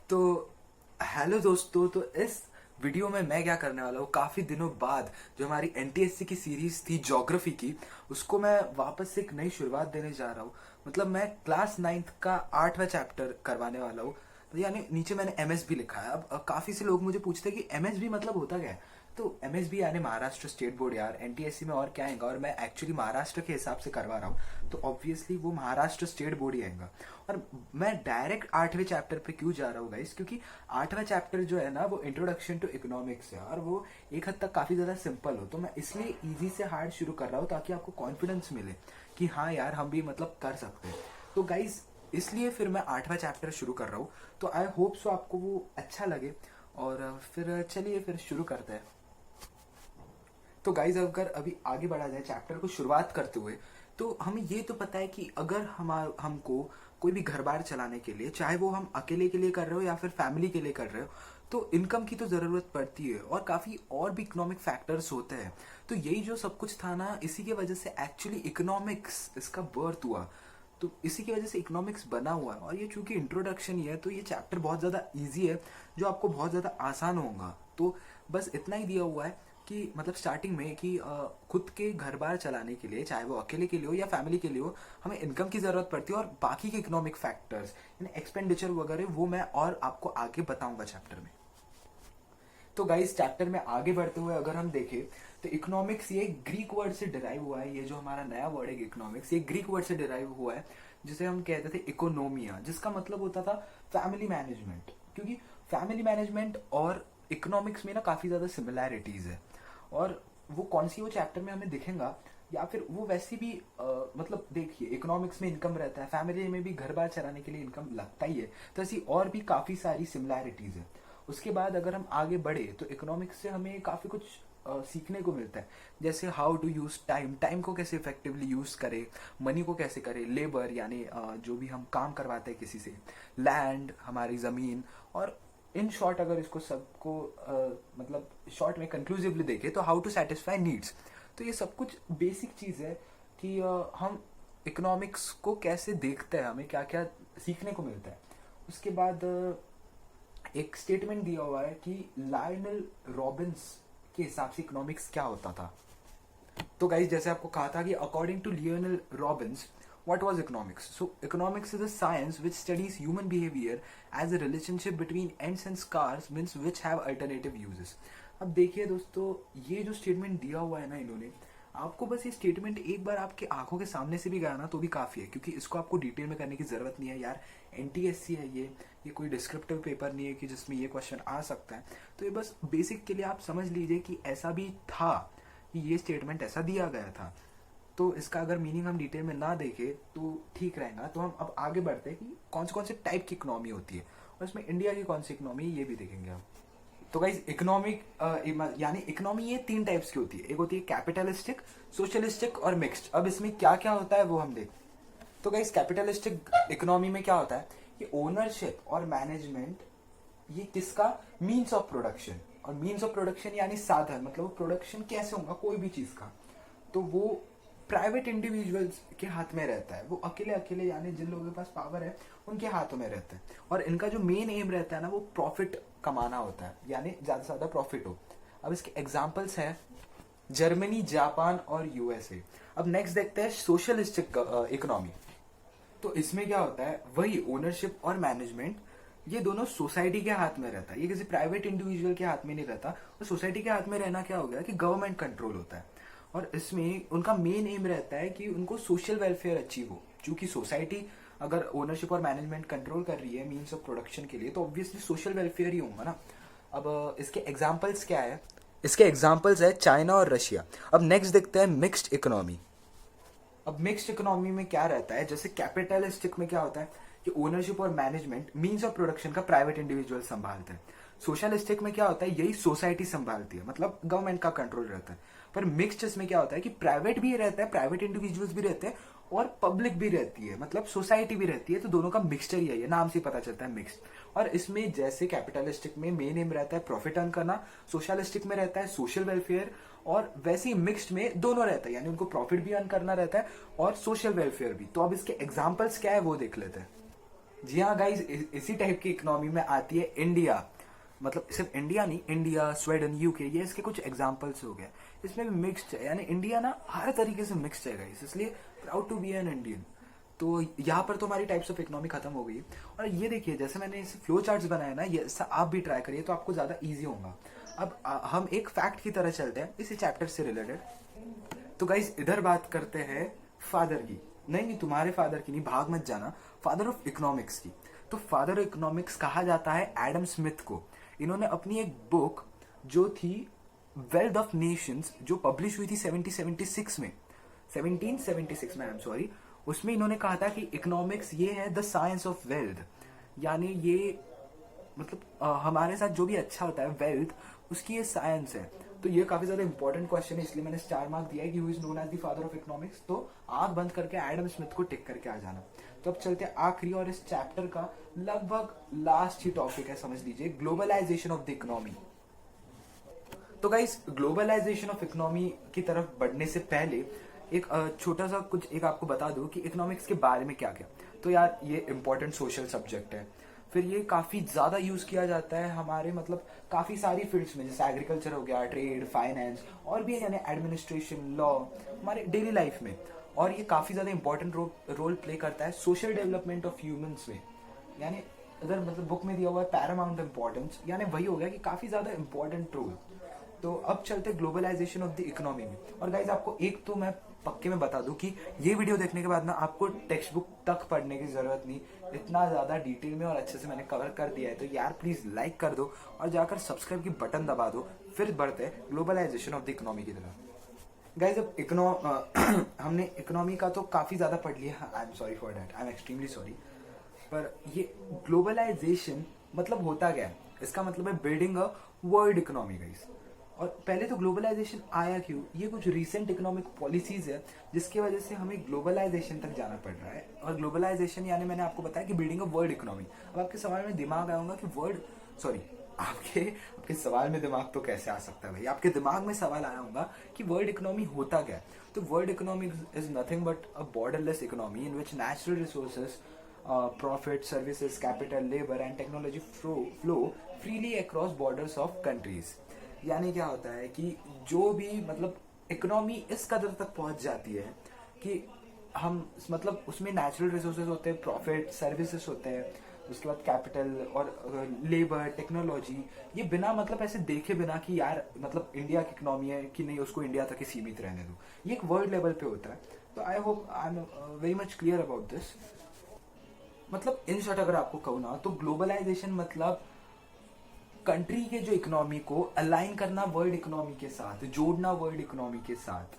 तो हेलो दोस्तों। तो इस वीडियो में मैं क्या करने वाला हूँ, काफी दिनों बाद जो हमारी एनटीएससी की सीरीज थी ज्योग्राफी की, उसको मैं वापस से एक नई शुरुआत देने जा रहा हूँ। मतलब मैं क्लास 9th का 8वां चैप्टर करवाने वाला हूँ। तो यानी नीचे मैंने एमएसबी लिखा है। अब काफी से लोग मुझे पूछते हैं कि एमएसबी मतलब होता क्या है। तो एमएसबी यानी महाराष्ट्र स्टेट बोर्ड। यार एनटीएससी में और क्या आएगा, और मैं एक्चुअली महाराष्ट्र के हिसाब से करवा रहा हूँ, तो ऑब्वियसली वो महाराष्ट्र स्टेट बोर्ड ही आएगा। और मैं डायरेक्ट 8वें चैप्टर पे क्यों जा रहा हूँ गाइस, क्योंकि 8वां चैप्टर जो है ना वो इंट्रोडक्शन टू इकोनॉमिक्स है, और वो एक हद तक काफी ज्यादा सिंपल हो। तो मैं इसलिए इजी से हार्ड शुरू कर रहा हूँ ताकि आपको कॉन्फिडेंस मिले कि हाँ यार हम भी मतलब कर सकते हैं। तो गाइस इसलिए फिर मैं 8वां चैप्टर शुरू कर रहा हूँ। तो आई होप सो आपको वो अच्छा लगे। और फिर चलिए फिर शुरू करते हैं। तो गाइज अगर अभी आगे बढ़ा जाए चैप्टर को शुरुआत करते हुए, तो हमें ये तो पता है कि अगर हमको कोई भी घर बार चलाने के लिए, चाहे वो हम अकेले के लिए कर रहे हो या फिर फैमिली के लिए कर रहे हो, तो इनकम की तो जरूरत पड़ती है, और काफी और भी इकोनॉमिक फैक्टर्स होते हैं। तो यही जो सब कुछ था ना, इसी की वजह से एक्चुअली इकोनॉमिक्स इसका बर्थ हुआ। तो इसी की वजह से इकोनॉमिक्स बना हुआ है। और ये चूंकि इंट्रोडक्शन ही है, तो ये चैप्टर बहुत ज़्यादा इजी है, जो आपको बहुत ज़्यादा आसान होगा। तो बस इतना ही दिया हुआ है कि मतलब स्टार्टिंग में कि खुद के घर बार चलाने के लिए, चाहे वो अकेले के लिए हो या फैमिली के लिए हो, हमें इनकम की ज़रूरत पड़ती है। और बाकी के इकोनॉमिक फैक्टर्स यानी एक्सपेंडिचर वगैरह वो मैं और आपको आगे बताऊंगा चैप्टर में। तो गाइस चैप्टर में आगे बढ़ते हुए अगर हम देखें, तो इकोनॉमिक्स ये ग्रीक वर्ड से डिराइव हुआ है। ये जो हमारा नया वर्ड है इकोनॉमिक्स, ये ग्रीक वर्ड से डिराइव हुआ है, जिसे हम कहते थे इकोनोमिया, जिसका मतलब होता था फैमिली मैनेजमेंट। क्योंकि फैमिली मैनेजमेंट और इकोनॉमिक्स में ना काफी ज्यादा सिमिलैरिटीज है। और वो कौन सी वो चैप्टर में हमें दिखेगा, या फिर वो वैसे भी मतलब देखिए, इकोनॉमिक्स में इनकम रहता है, फैमिली में भी घर बार चलाने के लिए इनकम लगता ही है, तो ऐसी और भी काफी सारी सिमिलैरिटीज है। उसके बाद अगर हम आगे बढ़े, तो इकोनॉमिक्स से हमें काफी कुछ सीखने को मिलता है। जैसे how to use time, time को कैसे इफेक्टिवली यूज करें, मनी को कैसे करें, लेबर यानी जो भी हम काम करवाते हैं किसी से, लैंड हमारी जमीन। और इन शॉर्ट अगर इसको सबको मतलब शॉर्ट में कंक्लूसिवली देखें, तो हाउ टू सेटिस्फाई नीड्स। तो ये सब कुछ बेसिक चीज है कि हम इकोनॉमिक्स को कैसे देखते हैं, हमें क्या क्या सीखने को मिलता है। उसके बाद एक स्टेटमेंट दिया हुआ है कि लायनल रॉबिन्स के हिसाब से इकोनॉमिक्स क्या होता था। तो गाइस जैसे आपको कहा था कि according to Lionel Robbins, what was economics? So economics is a science which studies human behavior as a relationship between ends and scars means which have alternative uses. अब देखिए दोस्तों, ये जो स्टेटमेंट दिया हुआ है ना इन्होंने, आपको बस ये स्टेटमेंट एक बार आपके आंखों के सामने से भी गया ना तो भी काफी है, क्योंकि इसको आपको डिटेल में करने की जरूरत नहीं है यार। एनटीएससी है ये कोई डिस्क्रिप्टिव पेपर नहीं है कि जिसमें ये क्वेश्चन आ सकता है। तो ये बस बेसिक के लिए आप समझ लीजिए कि ऐसा भी था, कि ये स्टेटमेंट ऐसा दिया गया था। तो इसका अगर मीनिंग हम डिटेल में ना देखें तो ठीक रहेगा। तो हम अब आगे बढ़ते हैं कि कौन से टाइप की इकोनॉमी होती है, और इसमें इंडिया की कौन सी इकोनॉमी ये भी देखेंगे हम। तो गाइज इकोनॉमिक यानी इकोनॉमी ये 3 टाइप्स की होती है। एक होती है कैपिटलिस्टिक, सोशलिस्टिक और मिक्स्ड। अब इसमें क्या क्या होता है वो हम देख। तो गाइज कैपिटलिस्टिक इकोनॉमी में क्या होता है कि ओनरशिप और मैनेजमेंट ये किसका, मीन्स ऑफ प्रोडक्शन। और मीन्स ऑफ प्रोडक्शन यानी साधन, मतलब वो प्रोडक्शन कैसे होगा कोई भी चीज का, तो वो प्राइवेट इंडिविजुअल्स के हाथ में रहता है। वो अकेले अकेले यानी जिन लोगों के पास पावर है उनके हाथों में रहता है। और इनका जो मेन एम रहता है ना, वो प्रॉफिट कमाना होता है, यानी ज्यादा से ज्यादा प्रॉफिट हो। अब इसके एग्जाम्पल्स हैं जर्मनी, जापान और यूएसए। अब नेक्स्ट देखते हैं सोशलिस्टिक इकोनॉमी। तो इसमें क्या होता है, वही ओनरशिप और मैनेजमेंट ये दोनों सोसाइटी के हाथ में रहता है, ये किसी प्राइवेट इंडिविजुअल के हाथ में नहीं रहता। और सोसाइटी के हाथ में रहना क्या हो गया कि गवर्नमेंट कंट्रोल होता है। और इसमें उनका मेन एम रहता है कि उनको सोशल वेलफेयर अचीव हो। क्योंकि सोसाइटी अगर ओनरशिप और मैनेजमेंट कंट्रोल कर रही है मीन्स ऑफ प्रोडक्शन के लिए, तो ऑब्वियसली सोशल वेलफेयर ही होगा ना। अब इसके एग्जाम्पल्स क्या है, इसके एग्जाम्पल्स है चाइना और रशिया। अब नेक्स्ट देखते हैं मिक्स्ड इकोनॉमी। अब मिक्स्ड इकोनॉमी में क्या रहता है, जैसे कैपिटलिस्टिक में क्या होता है कि ओनरशिप और मैनेजमेंट मीन्स ऑफ प्रोडक्शन का प्राइवेट इंडिविजुअल संभालते हैं। सोशलिस्टिक में क्या होता है, यही सोसाइटी संभालती है, मतलब गवर्नमेंट का कंट्रोल रहता है। पर मिक्स्ड इसमें क्या होता है कि प्राइवेट भी रहता है, प्राइवेट इंडिविजुअल्स भी रहते हैं, और पब्लिक भी रहती है, मतलब सोसाइटी भी रहती है। तो दोनों का मिक्सचर ही है, ये नाम से पता चलता है मिक्स्ड। और इसमें जैसे कैपिटलिस्टिक में मेन एम रहता है प्रॉफिट अर्न करना, सोशलिस्टिक में रहता है सोशल वेलफेयर, और वैसे ही मिक्स्ड में दोनों रहता है, यानी उनको प्रॉफिट भी अर्न करना रहता है और सोशल वेलफेयर भी। तो अब इसके एग्जाम्पल्स क्या है वो देख लेते हैं। जी हाँ गाइज, इसी टाइप की इकोनॉमी में आती है इंडिया। मतलब सिर्फ इंडिया नहीं, इंडिया, स्वीडन, यूके, ये इसके कुछ एग्जांपल्स हो गए। इसमें भी मिक्स्ड है, यानी इंडिया ना हर तरीके से मिक्स्ड है गाइज, इसलिए proud to be an Indian. तो यहाँ पर तो हमारी टाइप्स ऑफ इकोनॉमी खत्म हो गई। और ये देखिए, जैसे मैंने इस फ्लो चार्ट्स बनाए ना, ये आप भी ट्राई करिए तो आपको ज्यादा इजी होगा। अब हम एक फैक्ट की तरह चलते हैं इसी चैप्टर से रिलेटेड। तो गाइज इधर बात करते हैं फादर की। नहीं नहीं, तुम्हारे फादर की नहीं, भाग मत जाना, फादर ऑफ इकोनॉमिक्स की। तो फादर ऑफ इकोनॉमिक्स कहा जाता है एडम स्मिथ को। इन्होंने अपनी एक बुक जो थी वेल्थ ऑफ नेशंस, जो पब्लिश हुई थी 1776 में, 1776 में, आई एम सॉरी, उसमें इन्होंने कहा था कि इकोनॉमिक्स ये है द साइंस ऑफ वेल्थ। यानी ये मतलब हमारे साथ जो भी अच्छा होता है वेल्थ, उसकी ये साइंस है। तो ये काफी ज्यादा इंपॉर्टेंट क्वेश्चन है, इसलिए मैंने स्टार मार्क दिया है कि who is known as the father of economics. तो आंख बंद करके एडम स्मिथ को टिक करके आ जाना। तो अब चलते हैं आखिरी और इस चैप्टर का लगभग लास्ट ही टॉपिक है, समझ लीजिए, ग्लोबलाइजेशन ऑफ द इकोनॉमी। तो गाइस, ग्लोबलाइजेशन ऑफ इकोनॉमी की तरफ बढ़ने से पहले एक छोटा सा कुछ एक आपको बता दूं कि इकोनॉमिक्स के बारे में क्या क्या। तो यार ये इंपॉर्टेंट सोशल सब्जेक्ट है, फिर ये काफी ज्यादा यूज किया जाता है हमारे मतलब काफी सारी फील्ड्स में, जैसे एग्रीकल्चर हो गया, ट्रेड, फाइनेंस, और भी यानी एडमिनिस्ट्रेशन, लॉ, हमारे डेली लाइफ में। और ये काफी ज्यादा इंपॉर्टेंट रोल प्ले करता है सोशल डेवलपमेंट ऑफ ह्यूमंस में। यानी अगर मतलब बुक में दिया हुआ है पैरामाउंट इंपॉर्टेंस, यानी वही हो गया कि काफी ज्यादा इंपॉर्टेंट रोल। तो अब चलते ग्लोबलाइजेशन ऑफ द इकोनॉमी में। और गाइज आपको एक तो मैं पक्के में बता दूं कि ये वीडियो देखने के बाद ना आपको टेक्स्ट बुक तक पढ़ने की जरूरत नहीं, इतना ज्यादा डिटेल में और अच्छे से मैंने कवर कर दिया है। तो यार प्लीज लाइक कर दो और जाकर सब्सक्राइब की बटन दबा दो। फिर बढ़ते हैं ग्लोबलाइजेशन ऑफ द इकोनॉमी की तरफ। गाइज अब हमने इकोनॉमी का तो काफी ज्यादा पढ़ लिया, I am sorry for that, I am extremely sorry. पर ये ग्लोबलाइजेशन मतलब होता क्या है, इसका मतलब है building a world economy guys. और पहले तो ग्लोबलाइजेशन आया क्यों, ये कुछ रीसेंट इकोनॉमिक पॉलिसीज है जिसकी वजह से हमें ग्लोबलाइजेशन तक जाना पड़ रहा है। और ग्लोबलाइजेशन यानी मैंने आपको बताया कि बिल्डिंग अ वर्ल्ड इकोनॉमी। अब आपके सवाल में दिमाग आया होगा कि वर्ल्ड, सॉरी, आपके आपके सवाल में दिमाग तो कैसे आ सकता है भाई, आपके दिमाग में सवाल आया होगा कि वर्ल्ड इकोनॉमी होता क्या है। तो world economy is nothing but a borderless economy in which natural resources, profit, services, capital, labor and technology flow freely across borders of countries। यानी क्या होता है कि जो भी मतलब इकोनॉमी इस कदर तक पहुंच जाती है कि हम मतलब उसमें नेचुरल रिसोर्सेज होते हैं, प्रॉफिट, सर्विसेज होते हैं, उसके बाद कैपिटल और लेबर, टेक्नोलॉजी, ये बिना मतलब ऐसे देखे बिना कि यार मतलब इंडिया की इकोनॉमी है कि नहीं, उसको इंडिया तक ही सीमित रहने दो, ये एक वर्ल्ड लेवल पे होता है। तो I hope I am very much clear about this. मतलब इन शॉर्ट अगर आपको कहूँ ना, तो ग्लोबलाइजेशन मतलब कंट्री के जो इकोनॉमी को अलाइन करना वर्ल्ड इकोनॉमी के साथ, जोड़ना वर्ल्ड इकोनॉमी के साथ।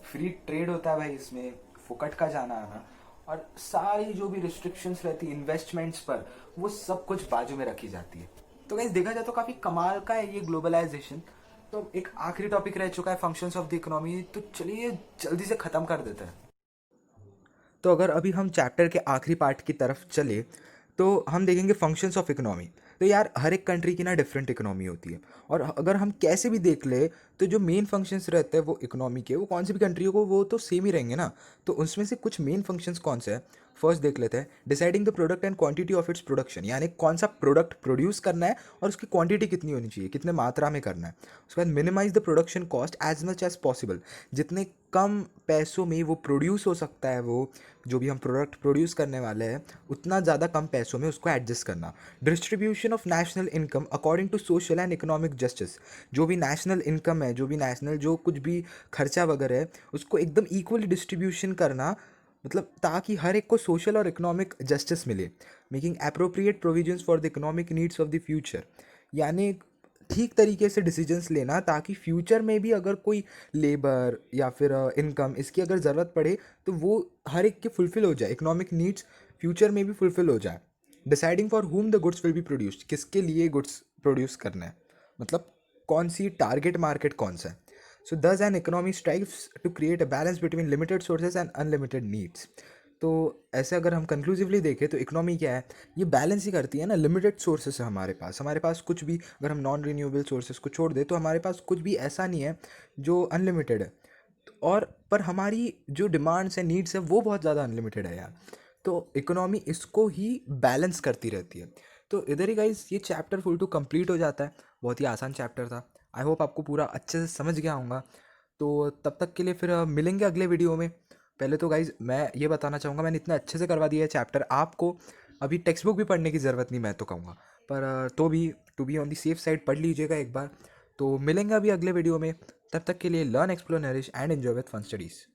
फ्री ट्रेड होता है भाई इसमें, फुकट का जाना आना, और सारी जो भी रिस्ट्रिक्शंस रहती है इन्वेस्टमेंट्स पर, वो सब कुछ बाजू में रखी जाती है। तो गाइस देखा जाए तो काफी कमाल का है ये ग्लोबलाइजेशन। तो एक आखिरी टॉपिक रह चुका है फंक्शंस ऑफ द इकोनॉमी, तो चलिए जल्दी से खत्म कर देते हैं। तो अगर अभी हम चैप्टर के आखिरी पार्ट की तरफ चले तो हम देखेंगे फंक्शंस ऑफ इकोनॉमी। तो यार हर एक कंट्री की ना डिफरेंट इकोनॉमी होती है, और अगर हम कैसे भी देख ले तो जो मेन फंक्शंस रहते हैं वो इकोनॉमी के, वो कौन सी भी कंट्री को वो तो सेम ही रहेंगे ना। तो उसमें से कुछ मेन फंक्शंस कौन से हैं, फर्स्ट देख लेते हैं, deciding the product and quantity of its production, यानी कौन सा प्रोडक्ट प्रोड्यूस करना है और उसकी क्वांटिटी कितनी होनी चाहिए, कितने मात्रा में करना है। उसके बाद minimise the production cost as much as possible, जितने कम पैसों में वो प्रोड्यूस हो सकता है, वो जो भी हम प्रोडक्ट प्रोड्यूस करने वाले हैं उतना ज़्यादा कम पैसों में उसको एडजस्ट करना। Distribution of national income according to social and economic justice, जो भी नेशनल इनकम है, जो भी नेशनल जो कुछ भी खर्चा वगैरह है, उसको एकदम इक्वली डिस्ट्रीब्यूशन करना, मतलब ताकि हर एक को सोशल और इकोनॉमिक जस्टिस मिले। Making appropriate provisions for the economic needs of the future, यानी ठीक तरीके से डिसीजंस लेना ताकि फ्यूचर में भी अगर कोई लेबर या फिर इनकम इसकी अगर ज़रूरत पड़े तो वो हर एक के फुलफिल हो जाए, इकोनॉमिक नीड्स फ्यूचर में भी फुलफिल हो जाए। Deciding for whom the goods will be produced, किसके लिए गुड्स प्रोड्यूस करना है, मतलब कौन सी टारगेट मार्केट कौन सा है। So thus an economy strives to create a balance between limited sources and unlimited needs. तो ऐसे अगर हम कंक्लूसिवली देखें तो इकोनॉमी क्या है, ये बैलेंस ही करती है ना। लिमिटेड सोर्सेस है हमारे पास कुछ भी, अगर हम नॉन रिन्यूएबल सोर्सेस को छोड़ दें तो हमारे पास कुछ भी ऐसा नहीं है जो अनलिमिटेड है। और पर हमारी जो डिमांड्स है, नीड्स है, वो बहुत ज़्यादा अनलिमिटेड है यार। तो इकोनॉमी इसको ही बैलेंस करती रहती है। तो इधर ही गाइस ये चैप्टर फुल टू कंप्लीट हो जाता है। बहुत ही आसान चैप्टर था। आई होप आपको पूरा अच्छे से समझ गया होगा। तो तब तक के लिए फिर मिलेंगे अगले वीडियो में। पहले तो गाइज मैं ये बताना चाहूँगा, मैंने इतना अच्छे से करवा दिया है चैप्टर, आपको अभी टेक्स्ट बुक भी पढ़ने की ज़रूरत नहीं मैं तो कहूँगा। पर तो भी to be on the safe side पढ़ लीजिएगा एक बार। तो मिलेंगे अभी अगले वीडियो में। तब तक के लिए learn, explore, nourish and enjoy with fun studies.